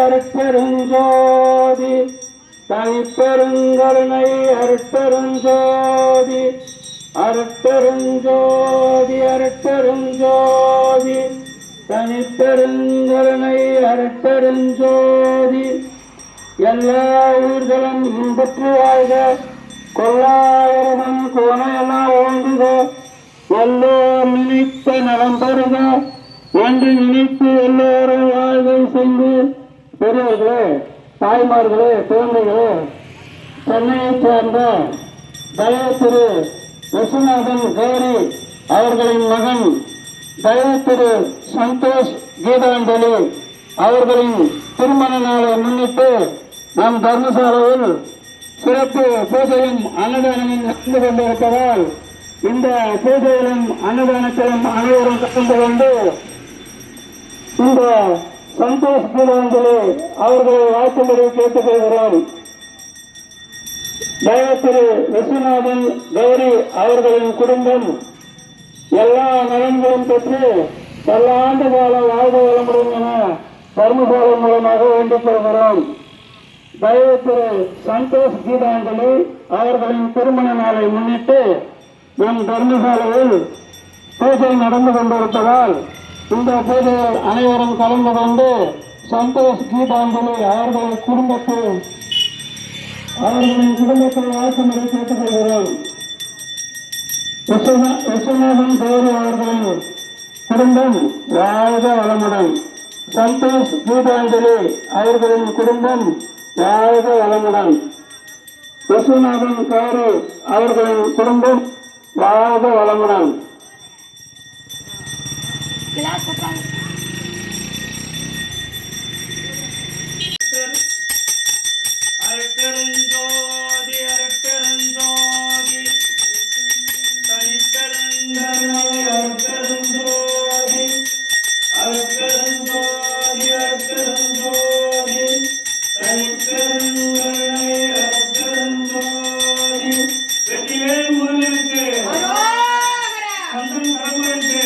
அருட்பெருஞ்சோதி தனிப்பெருங்கருணை அருட்பெருஞ்சோதி அருட்பெருஞ்சோதி அருட்பெருஞ்சோதி தனிப்பெருங்கருணை அருட்பெருஞ்சோதி எல்லா உயிர்களும் இன்பற்று வாழ்க கொல்லாயிரம் கோணையெல்லாம் ஓங்குக எல்லோரும் நினைத்த நலம் பெறுக என்று நினைத்து எல்லோரும் வாழ்வை செய்து பெரியவர்களே தாய்மார்களே குழந்தைகளே சென்னையைச் சேர்ந்த தயவு திரு விஸ்வநாதன் கௌரி அவர்களின் மகன் தயவு திரு சந்தோஷ் கீதாஞ்சலி அவர்களின் திருமண நாளை முன்னிட்டு நம் தர்மசாலையில் சிறப்பு பூஜையும் அன்னதானமும் நடந்து கொண்டிருப்பதால் இந்த பூஜையிலும் அன்னதானத்திலும் அனைவரும் கலந்து கொண்டு இந்த சந்தோஷ் கீதாஞ்சலி அவர்களை வாழ்த்தும்படி கேட்டுக்கொள்கிறோம். தயவு திரு விஸ்வநாதன் கௌரி அவர்களின் குடும்பம் எல்லா நலன்களும் பெற்று பல ஆண்டு கால வாழ்க வளமுடன் என தர்மசாலை மூலமாக வேண்டிக் கொள்கிறோம். தயவு திரு சந்தோஷ் கீதாஞ்சலி அவர்களின் திருமண நாளை முன்னிட்டு நம் தர்மசாலையில் பூஜை நடந்து கொண்டிருப்பதால் இந்த பூஜையில் அனைவரும் கலந்து கொண்டு சந்தோஷ் கீதாஞ்சலி அவர்களின் குடும்பத்தை வாழ்த்தும்படி கேட்டுக்கொள்கிறோம். விஸ்வநாதன் கௌரி அவர்களின் குடும்பம் வாழ்க வளமுடன், சந்தோஷ் கீதாஞ்சலி அவர்களின் குடும்பம் வாழ்க வளமுடன், விஸ்வநாதன் கௌரி அவர்களின் குடும்பம் வாழ்க வளமுடன். அருட்பெருஞ்சோதி அருட்பெருஞ்சோதி தனிப்பெருங்கருணை அருட்பெருஞ்சோதி அருட்பெருஞ்சோதி அருட்பெருஞ்சோதி தனிப்பெருங்கருணை அருட்பெருஞ்சோதி. வெற்றிவேல் முருகனுக்கு, சந்தன் கடம்பனுக்கு,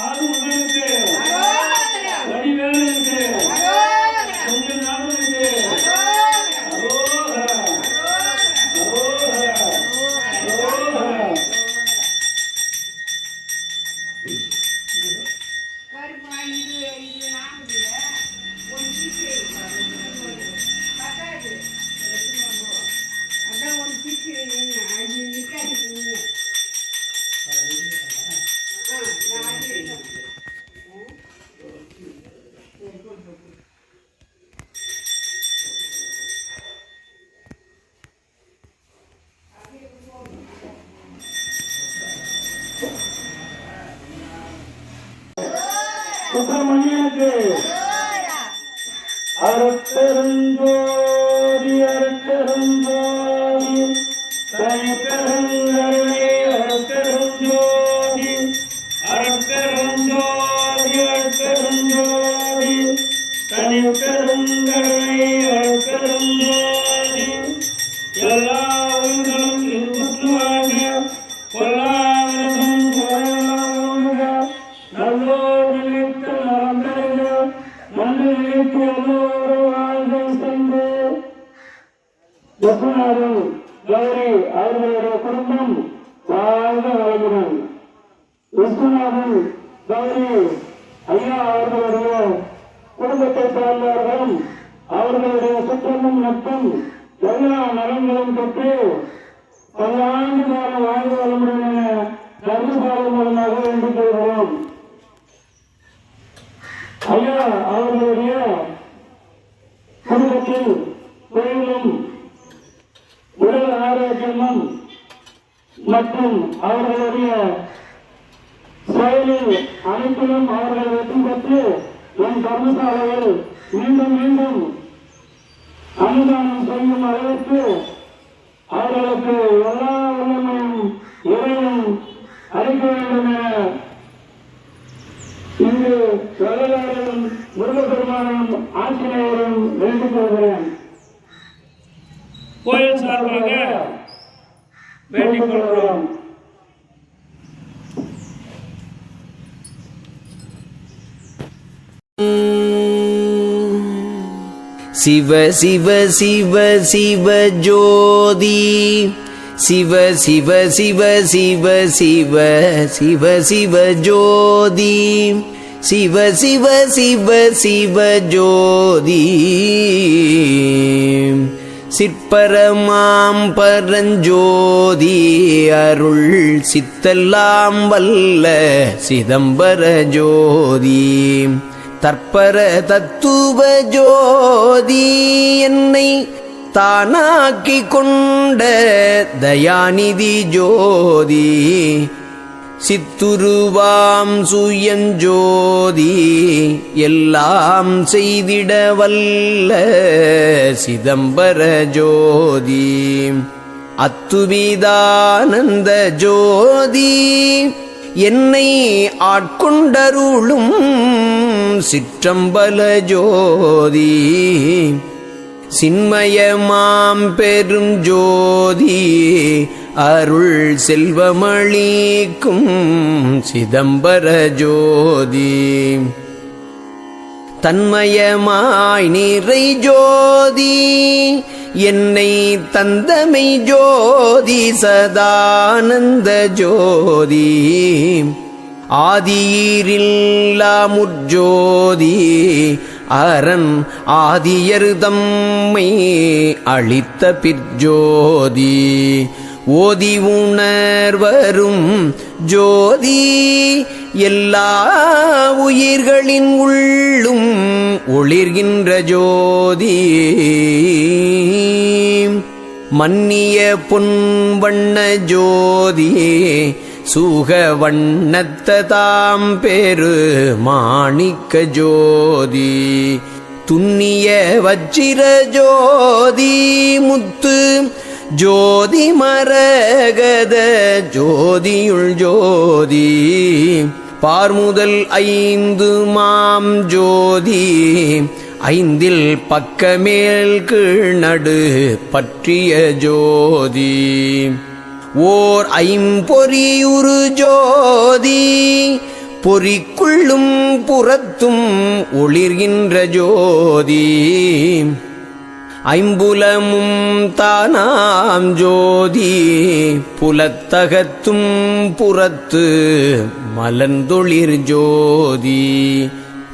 ஆறுமுகனுக்கு, வடிவேலனுக்கு, கொஞ்சம் நாடுகளுக்கு சுப்பிரமணியனுக்கு, அருட்பெருஞ்சோதி அருட்பெருஞ்சோதி தனிப்பெருங்கருணை அருட்பெருஞ்சோதி அருட்பெருஞ்சோதி அருட்பெருஞ்சோதி தனிப்பெருங்கருணை அருட்பெருஞ்சோதி. எல்லா உயிர்களும் இன்புற்று வாழ்க கொல்லாவிரதம் கோயெல்லாம் ஓங்குக நல்லோர் நினைத்து நலம் பெறுக மண்ணு நினைத்து எல்லோரும் வாழ்வை சென்று. விஸ்வநாதன் கௌரி அவர்களுடைய குடும்பம் வாழ்க வளமுடன், விஸ்வநாதன் கௌரி ஐயா அவர்களுடைய குடும்பத்தை சார்ந்தவர்களும் அவர்களுடைய சுற்றமும் நட்பும் எல்லா நலன்களும் பெற்று பல ஆண்டு கால வாழ்க வளமுடன் என தர்மசாலை மூலமாக வேண்டிக் கொள்கிறோம். ஐயா அவர்களுடைய குடும்பத்தில் தொழிலும் உடல் ஆரோக்கியமும் மற்றும் அவர்களுடைய செயலில் அனைத்திலும் அவர்கள் வெற்றி பெற்று என் தர்மசாலையில் மீண்டும் மீண்டும் அன்னதானம் செய்யும் அளவுக்கு அவர்களுக்கு எல்லா வல்லமையும் இறைவன் அளிக்க வேண்டும் என இங்கு வள்ளலாரும் முருகப்பெருமானும் ஆசிரியரும் வேண்டிக் கொள்கிறேன். கோயில் சார்பாக வேண்டிக் கொள்கிறோம். சிவ சிவ சிவ சிவ ஜோதி சிவ சிவ சிவ சிவ சிவ சிவ சிவ ஜோதி சிவ சிவ சிவ சிவ ஜோதி சிற்பரமாம் பரஞ்சோதி அருள் சித்தெல்லாம் வல்ல சிதம்பர ஜோதி தற்பர தத்துவ ஜோதி என்னை தானாக்கி கொண்ட தயாநிதி ஜோதி சித்துருவாம் சுயஞ்சோதி எல்லாம் செய்திட வல்ல சிதம்பர ஜோதி அத்துவிதானந்த ஜோதி என்னை ஆட்கொண்டருளும் சிற்றம்பல ஜோதி சின்மயமாம் பெரும் ஜோதி அருள் செல்வமளிக்கும் சிதம்பர ஜோதி தன்மயமாய் நிறை ஜோதி என்னை தந்தமை ஜோதி சதானந்த ஜோதி ஆதியிரில்லா முற்ஜோதி அரண் ஆதியர் தம்மை அளித்த பிற்ஜோதி ஓதி உணர்வரும் ஜோதி எல்லா உயிர்களின் உள்ளும் ஒளிர்கின்ற ஜோதி மன்னிய பொன்வண்ண ஜோதி சூக வண்ணத்ததாம் பெரு மாணிக்க ஜோதி துன்னிய வச்சிர ஜோதி முத்து ஜோதி மரகத ஜோதியுள் ஜோதி பார்முதல் ஐந்து மாம் ஜோதி ஐந்தில் பக்கமேல் கீழ்நடு பற்றிய ஜோதி ஓர் ஐம்பொறியுறு ஜோதி பொறிக்குள்ளும் புறத்தும் ஒளிர்கின்ற ஜோதி ஐம்புலமும் தானாம் ஜோதி புலத்தகத்தும் புறத்து மலர்ந்தொளிர் ஜோதி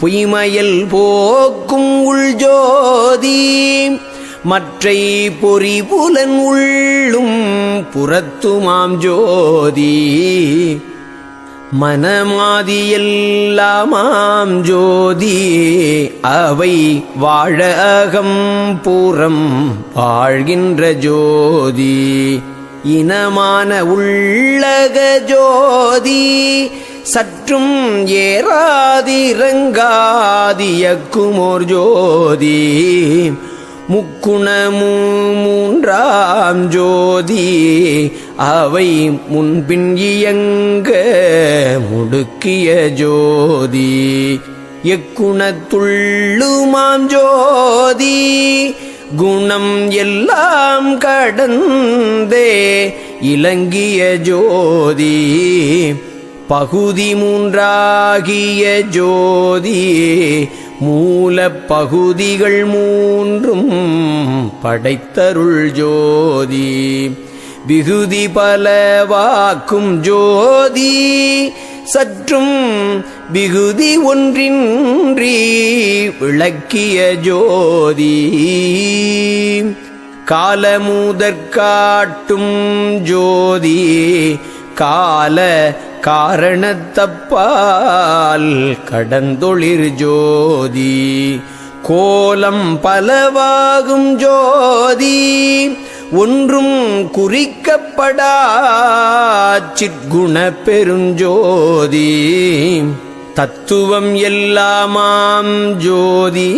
பொய்மையல் போக்கும் உள் ஜோதி மற்றை பொறி புலன் உள்ளும் புறத்துமாம் ஜோதி மனமாதியெல்லாமாம் ஜோதி அவை வாழ அகம் பூரம் வாழ்கின்ற ஜோதி இனமான உள்ளக ஜோதி சற்றும் ஏறாதிரங்காதியக்குமோர் ஜோதி முக்குணமும் மூன்றாம் ஜோதி அவை முன்பின் இயங்க முடுக்கிய ஜோதி எக்குணத்துள்ளுமாம் ஜோதி குணம் எல்லாம் கடந்தே இலங்கிய ஜோதி பகுதி மூன்றாகிய ஜோதி மூல பகுதிகள் மூன்றும் படைத்தருள் ஜோதி விகுதி பலவாக்கும் ஜோதி சற்றும் விகுதி ஒன்றின்றி விளக்கிய ஜோதி காலமுதற்காட்டும் ஜோதி கால காரணத்தப்பால் கடந்தொளிர் ஜோதி கோலம் பலவாகும் ஜோதி ஒன்றும் குறிக்கப்படா சிற்குண பெருஞ்சோதி தத்துவம் எல்லாமாம் ஜோதி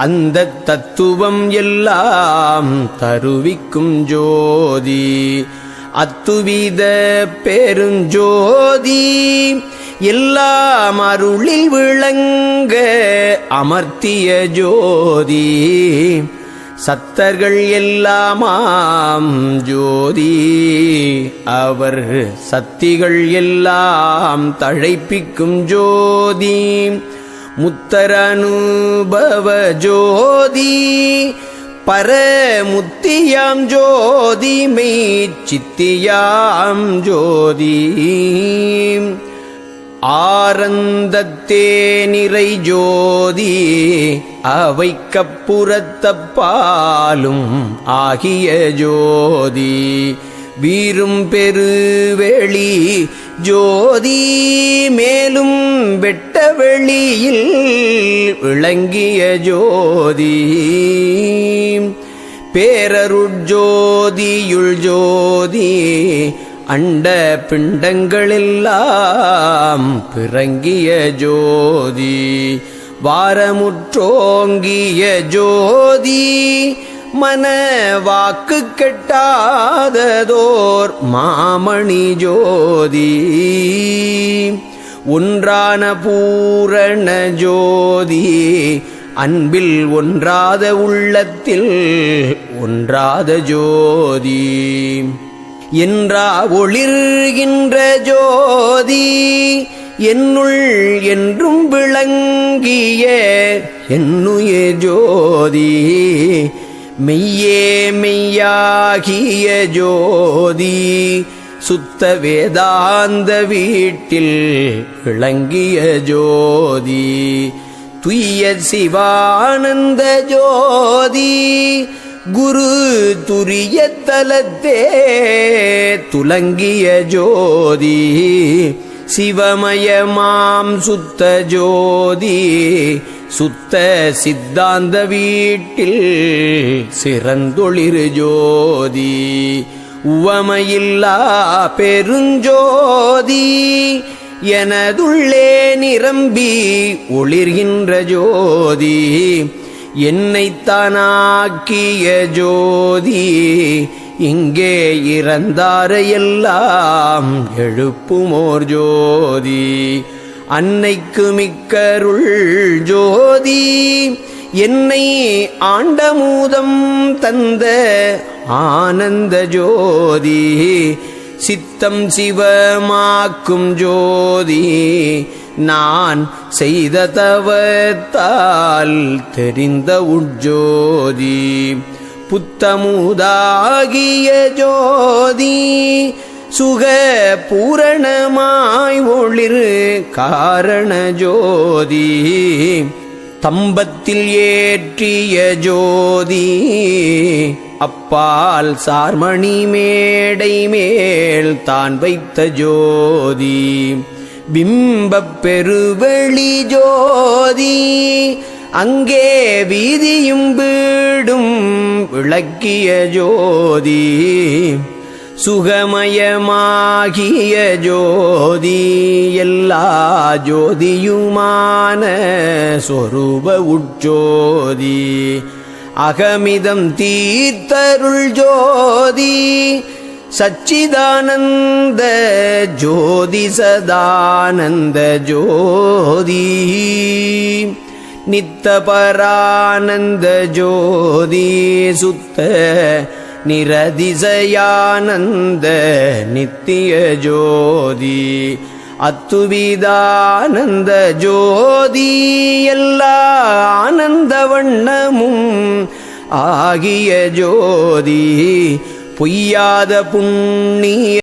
அந்த தத்துவம் எல்லாம் தருவிக்கும் ஜோதி அத்துவித பெருஞ்சோதி எல்லாம் அருளில் விளங்க அமர்த்திய ஜோதி சத்தர்கள் எல்லாமாம் ஜோதி அவர் சத்திகள் எல்லாம் தழைப்பிக்கும் ஜோதி முத்தரனுபவ ஜோதி பரமுத்தியாம் ஜோதி மெய் சித்தியாம் ஜோதி ஆரந்தத்தே நிறை ஜோதி அவைக்கப்புறத்தப்பாலும் ஆகிய ஜோதி வீரும் பெருவெளி ஜோதி மேலும் வெட்ட வெளியில் விளங்கிய ஜோதி பேரருட்ஜோதியுள் ஜோதி அண்ட பிண்டங்களெல்லாம் பிறங்கிய ஜோதி வாரமுற்றோங்கிய ஜோதி மன வாக்கு கெட்டாததோர் மாமணி ஜோதி ஒன்றான பூரண ஜோதி அன்பில் ஒன்றாத உள்ளத்தில் ஒன்றாத ஜோதி என்றா ஒளிர்கின்ற ஜோதி என்னுள் என்றும் விளங்கிய என்னுய ஜோதி மெய்யே மெய்யாகிய ஜோதி சுத்த வேதாந்த வீட்டில் விளங்கிய ஜோதி துய்ய சிவானந்த ஜோதி குரு துரிய தலத்தே துலங்கிய ஜோதி சிவமயமாம் சுத்த ஜோதி சுத்த சித்தாந்த வீட்டில் சிறந்தொளிரு ஜோதி உவமையில்லா பெருஞ்சோதி எனதுள்ளே நிரம்பி ஒளிர்கின்ற ஜோதி என்னைத்தானாக்கிய ஜோதி இங்கே இறந்தாரையெல்லாம் எழுப்புமோர் ஜோதி அன்னைக்கு மிக்கருள் ஜோதி என்னை ஆண்டமூதம் தந்த ஆனந்த ஜோதி சித்தம் சிவமாக்கும் ஜோதி நான் செய்த தவத்தால் தெரிந்த உட்ஜோதி புத்தமுதாகிய ஜோதி சுக பூரணமாய் ஒளிர் காரண ஜோதி தம்பத்தில் ஏற்றிய ஜோதி அப்பால் சார்மணி மேடை மேல் தான் வைத்த ஜோதி பிம்பப் பெருவெளி ஜோதி அங்கே வீதியும் வீடும் விளக்கிய ஜோதி சுகமயமாகிய ஜோதி எல்லா ஜோதியுமான சொரூப உட்ஜோதி அகமிதம் தீர்த்தருள் ஜோதி சச்சிதானந்த ஜோதி சதானந்த ஜோதி நித்தபரானந்த ஜோதி சுத்த நிரதிசயானந்த நித்திய ஜோதி அத்துவிதானந்த ஜோதி எல்லா ஆனந்த வண்ணமும் ஆகிய ஜோதி பொய்யாத புண்ணிய